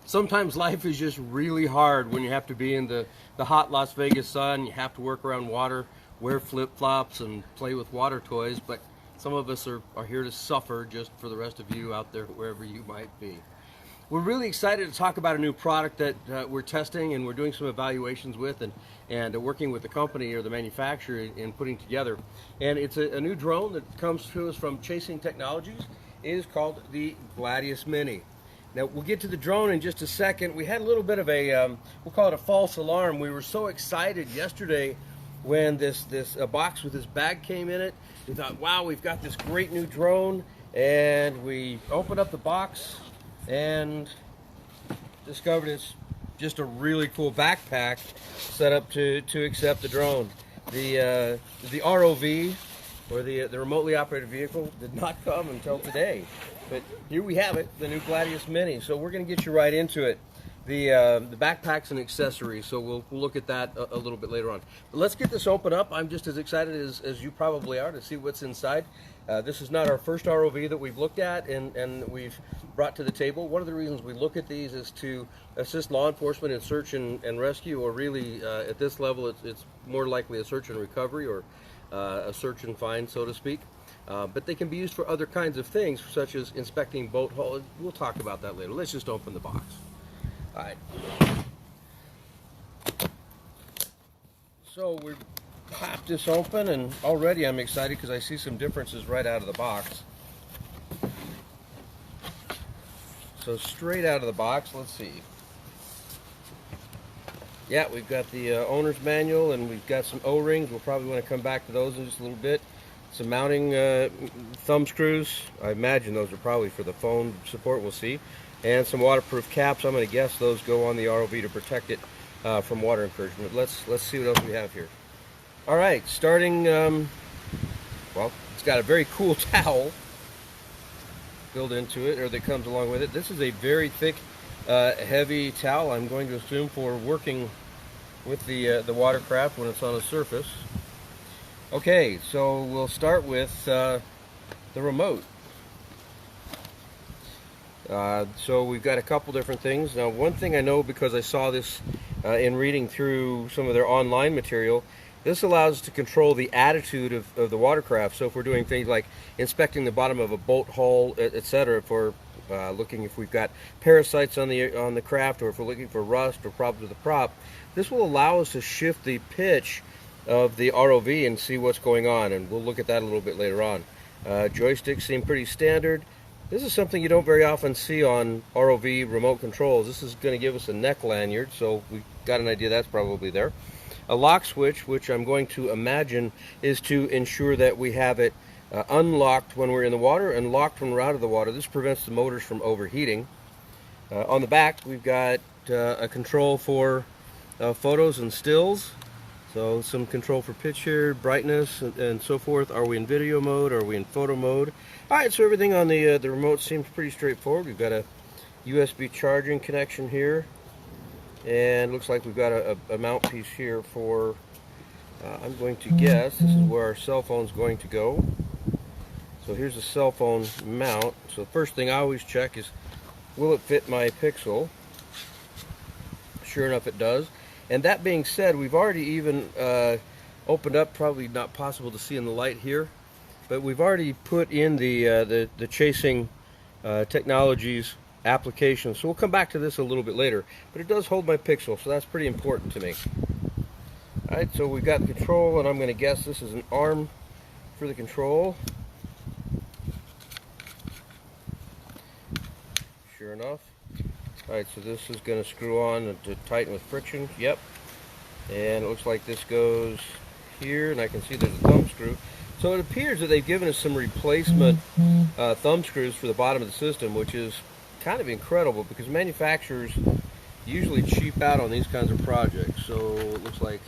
Sometimes life is just really hard when you have to be in the hot Las Vegas sun. You have to work around water, wear flip-flops, and play with water toys. But some of us are here to suffer just for the rest of you out there, wherever you might be. We're really excited to talk about a new product that we're testing and we're doing some evaluations with and working with the company or the manufacturer in putting together. And it's a new drone that comes to us from Chasing Technologies. It is called the GladiusMini. Now, we'll get to the drone in just a second. We had a little bit of a, we'll call it a false alarm. We were so excited yesterday when this box with this bag came in it. We thought, wow, we've got this great new drone. And we opened up the box and discovered it's just a really cool backpack set up to accept the drone. The ROV, or the remotely operated vehicle, did not come until today. But here we have it, the new GladiusMini. So we're going to get you right into it. The backpack's an accessory, so we'll look at that a little bit later on. But let's get this open up. I'm just as excited as you probably are to see what's inside. This is not our first ROV that we've looked at and we've brought to the table. One of the reasons we look at these is to assist law enforcement in search and rescue, or really at this level it's more likely a search and recovery, or a search and find, so to speak. But they can be used for other kinds of things, such as inspecting boat hull. We'll talk about that later. Let's just open the box. All right. So we popped this open, and already I'm excited because I see some differences right out of the box. So straight out of the box, let's see. Yeah, we've got the owner's manual, and we've got some O-rings. We'll probably want to come back to those in just a little bit. Some mounting thumb screws. I imagine those are probably for the phone support. We'll see. And some waterproof caps. I'm going to guess those go on the ROV to protect it from water incursion. But let's see what else we have here. All right, starting. Well, it's got a very cool towel built into it, or that comes along with it. This is a very thick, heavy towel. I'm going to assume for working with the watercraft when it's on a surface. Okay, so we'll start with the remote. So we've got a couple different things. Now, one thing I know, because I saw this in reading through some of their online material, this allows us to control the attitude of the watercraft. So if we're doing things like inspecting the bottom of a boat hull, etc., if we're looking if we've got parasites on the craft, or if we're looking for rust or problems with the prop, this will allow us to shift the pitch of the ROV and see what's going on, and we'll look at that a little bit later on. Joysticks seem pretty standard. This is something you don't very often see on ROV remote controls. This is going to give us a neck lanyard, so we've got an idea that's probably there. A lock switch, which I'm going to imagine is to ensure that we have it unlocked when we're in the water and locked when we're out of the water. This prevents the motors from overheating. On the back, we've got a control for photos and stills. So some control for pitch here, brightness, and so forth. Are we in video mode? Are we in photo mode? All right, so everything on the remote seems pretty straightforward. We've got a USB charging connection here, and looks like we've got a mount piece here for, I'm going to guess, this is where our cell phone's going to go. So here's a cell phone mount. So the first thing I always check is, will it fit my Pixel? Sure enough, it does. And that being said, we've already even opened up, probably not possible to see in the light here, but we've already put in the Chasing Technologies application. So we'll come back to this a little bit later, but it does hold my Pixel, so that's pretty important to me. All right, so we've got the control, and I'm going to guess this is an arm for the control. Sure enough. Alright, so this is going to screw on to tighten with friction. Yep. And it looks like this goes here, and I can see there's a thumb screw. So it appears that they've given us some replacement thumb screws for the bottom of the system, which is kind of incredible because manufacturers usually cheap out on these kinds of projects. So it looks like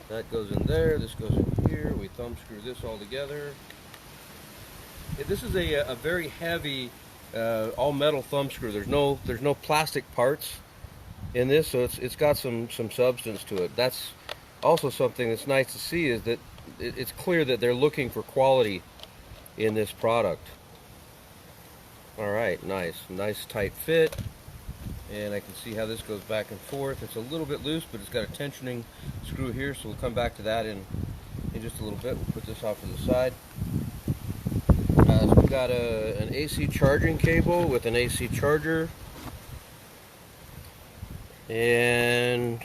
that goes in there, this goes in here, we thumb screw this all together. This is a very heavy all metal thumb screw. There's no plastic parts in this, so it's got some substance to it. That's also something that's nice to see, is that it's clear that they're looking for quality in this product. All right, nice tight fit. and I can see how this goes back and forth. It's a little bit loose, but it's got a tensioning screw here, so we'll come back to that in just a little bit. We'll put this off to the side. So we've got an AC charging cable with an AC charger, and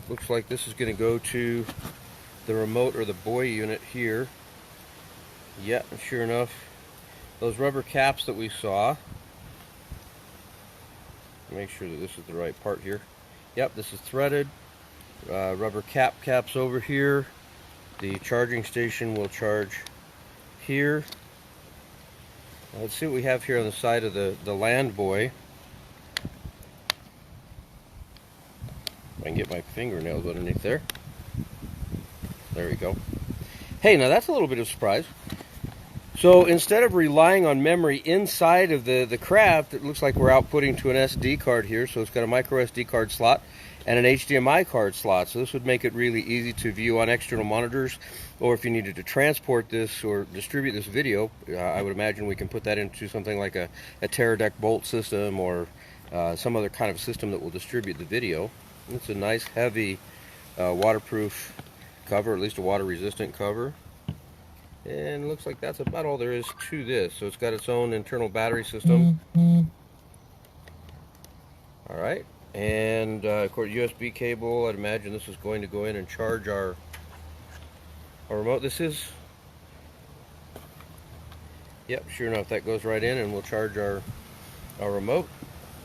looks like this is going to go to the remote or the buoy unit here. Yeah, sure enough, those rubber caps that we saw. Make sure that this is the right part here. Yep, this is threaded. Rubber caps over here. The charging station will charge here. Let's see what we have here on the side of the land buoy. If I can get my fingernails underneath there. There we go. Hey, now that's a little bit of a surprise. So instead of relying on memory inside of the craft, it looks like we're outputting to an SD card here. So it's got a micro SD card slot and an HDMI card slot. So this would make it really easy to view on external monitors, or if you needed to transport this or distribute this video, I would imagine we can put that into something like a Teradek bolt system or some other kind of system that will distribute the video. It's a nice heavy waterproof cover, at least a water resistant cover. And it looks like that's about all there is to this. So it's got its own internal battery system. Alright, and of course USB cable. I'd imagine this is going to go in and charge our remote. This is, yep, sure enough, that goes right in and we'll charge our remote.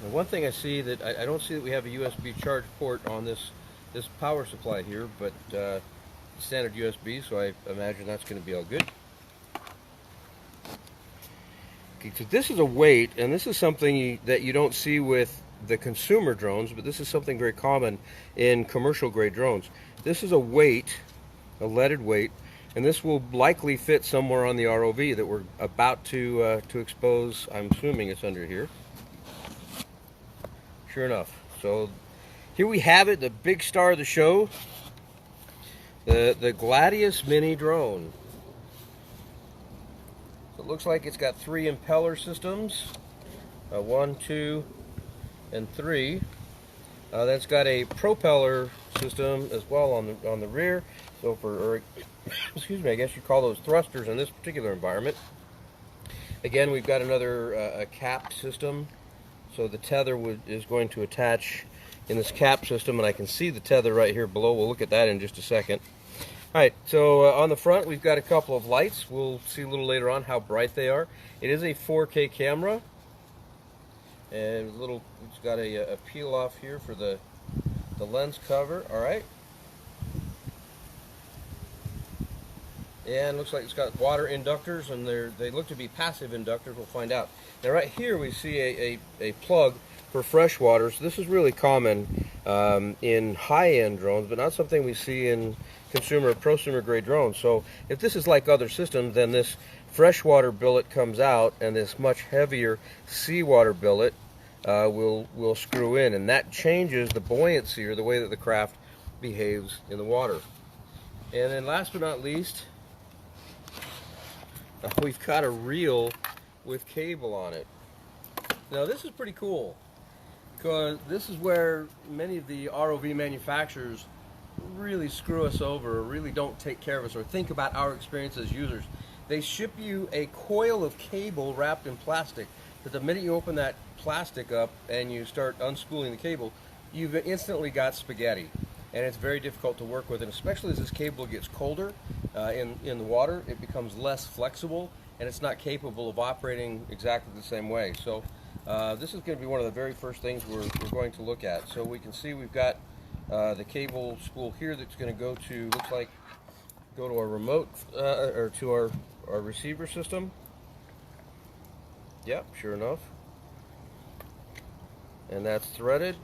And one thing I see that I don't see that we have a USB charge port on this power supply here, but standard USB, so I imagine that's going to be all good. Okay, so this is a weight, and this is something that you don't see with the consumer drones, but this is something very common in commercial grade drones. This is a weight, a leaded weight, and this will likely fit somewhere on the ROV that we're about to expose. I'm assuming it's under here. Sure enough. So here we have it, the big star of the show. The GladiusMini drone. So it looks like it's got 3 impeller systems, 1, 2, and 3. That's got a propeller system as well on the rear. So for, excuse me, I guess you call those thrusters in this particular environment. Again, we've got another a cap system. So the tether is going to attach in this cap system, and I can see the tether right here below. We'll look at that in just a second. Alright, so on the front we've got a couple of lights. We'll see a little later on how bright they are. It is a 4K camera, and it's got a peel off here for the lens cover. Alright, and looks like it's got water inductors, and they look to be passive inductors. We'll find out. Now right here we see a plug for fresh water. So this is really common in high-end drones, but not something we see in consumer or prosumer grade drones. So if this is like other systems, then this freshwater billet comes out, and this much heavier seawater billet will screw in, and that changes the buoyancy or the way that the craft behaves in the water. And then last but not least, we've got a reel with cable on it. Now this is pretty cool, because this is where many of the ROV manufacturers really screw us over, or really don't take care of us, or think about our experience as users. They ship you a coil of cable wrapped in plastic, but the minute you open that plastic up and you start unspooling the cable, you've instantly got spaghetti, and it's very difficult to work with. And especially as this cable gets colder in the water, it becomes less flexible, and it's not capable of operating exactly the same way. So this is going to be one of the very first things we're going to look at. So we can see we've got the cable spool here that's going to looks like go to our remote or to our receiver system. Yep, sure enough. And that's threaded.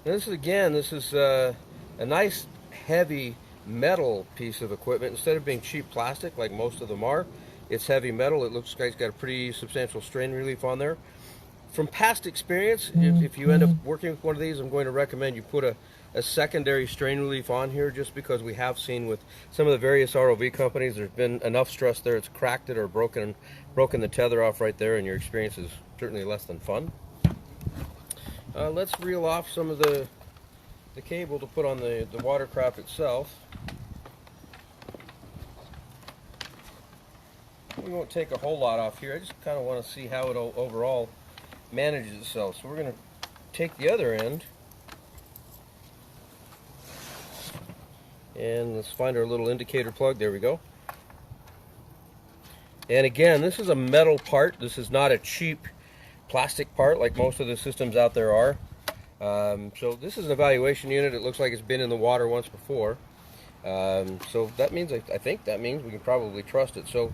And this is a nice heavy metal piece of equipment. Instead of being cheap plastic like most of them are, it's heavy metal. It looks like it's got a pretty substantial strain relief on there. From past experience, if you end up working with one of these, I'm going to recommend you put a secondary strain relief on here, just because we have seen with some of the various ROV companies, there's been enough stress there, it's cracked it or broken the tether off right there, and your experience is certainly less than fun. Let's reel off some of the cable to put on the watercraft itself. We won't take a whole lot off here. I just kind of want to see how it overall manages itself. So we're going to take the other end and let's find our little indicator plug. There we go. And again, this is a metal part. This is not a cheap plastic part like most of the systems out there are. So this is an evaluation unit. It looks like it's been in the water once before. So that means, I think that means we can probably trust it. So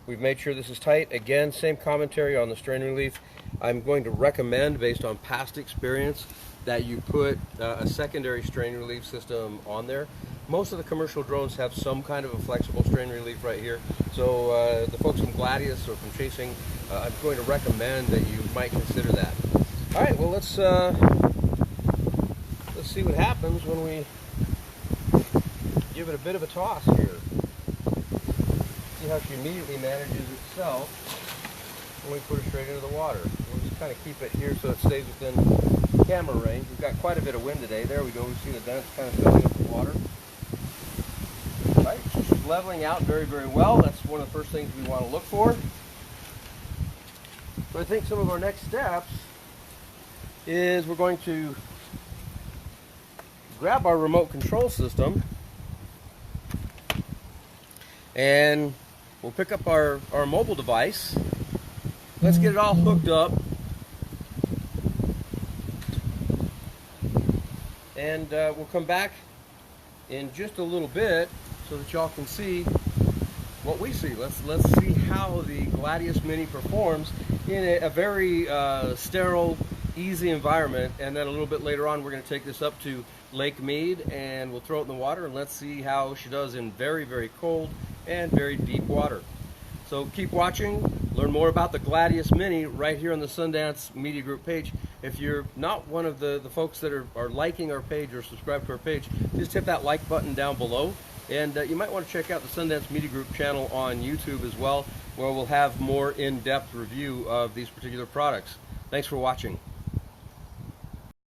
we've made sure this is tight. Again, same commentary on the strain relief. I'm going to recommend, based on past experience, that you put a secondary strain relief system on there. Most of the commercial drones have some kind of a flexible strain relief right here. So the folks from Gladius or from Chasing, I'm going to recommend that you might consider that. All right, well, let's see what happens when we give it a bit of a toss here. See how she immediately manages itself when we put it straight into the water. We'll just kind of keep it here so it stays within camera range. We've got quite a bit of wind today. There we go. We see the dents kind of filling up the water. All right, she's leveling out very, very well. That's one of the first things we want to look for. So I think some of our next steps is we're going to grab our remote control system and we'll pick up our mobile device. Let's get it all hooked up and we'll come back in just a little bit so that y'all can see what we see. Let's see how the GladiusMini performs in a very sterile, easy environment, and then a little bit later on we're going to take this up to Lake Mead and we'll throw it in the water and let's see how she does in very, very cold and very deep water. So keep watching, learn more about the GladiusMini right here on the Sundance Media Group page. If you're not one of the folks that are liking our page or subscribe to our page, just hit that like button down below. And you might want to check out the Sundance Media Group channel on YouTube as well, where we'll have more in-depth review of these particular products. Thanks for watching.